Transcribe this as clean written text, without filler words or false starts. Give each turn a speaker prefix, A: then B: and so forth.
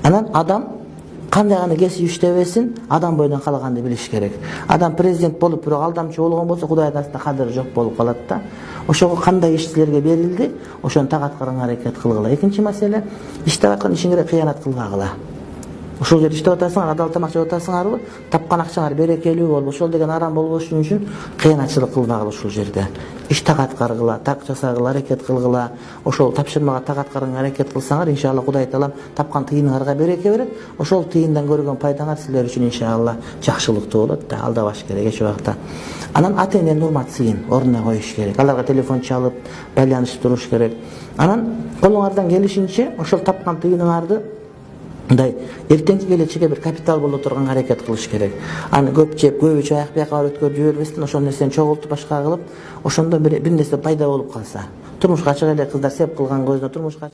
A: Анан адам кандай гана кесип иштебесин, адам бойдон калганды билиш керек. Адам президент болуп, бирок алдамчы болгон болсо, Кудайдын астында кадыры жок болуп калат да. Ошого кандай иш силерге берилди, ошону так аткарганга аракет кылгыла. Экинчи маселе, иштеп аткан ишиңерге кыянат кылбагыла. Ошол жерде иштеп атасыңар, адал тамак жеп атасыңарбы, тапкан акчаңар берекелүү болуп, ошол деген арам болбош үчүн кыянатчылык кылбагыла ушул жерде. Иш так аткаргыла, так жасагыла, аракет кылгыла. Ошол тапшырмага так аткарганга аракет кылсаңар, иншалла Кудай таалам тапкан тыйыныңарга береке берет. Ошол тыйындан көргөн пайдаңар силер үчүн иншалла жакшылыктуу болот да, алдабаш керек эч убакта. Анан ата-эненин урмат-сыйын ордуна коюш керек. Аларга телефон чалып, байланышып туруш керек. Анан колуңардан келишинче ошол тапкан тыйыныңарды мындай эртеңки келечекке бир капитал боло турганга аракет кылыш керек. Аны көп жеп, көп ич аяк бияка өткөрүп жибербестен, ошол нерсени чогултуп башка кылып, ошондо бир нерсе пайда болуп калса, турмушка чыга эле кыздар сеп кылган көзүнө турмушка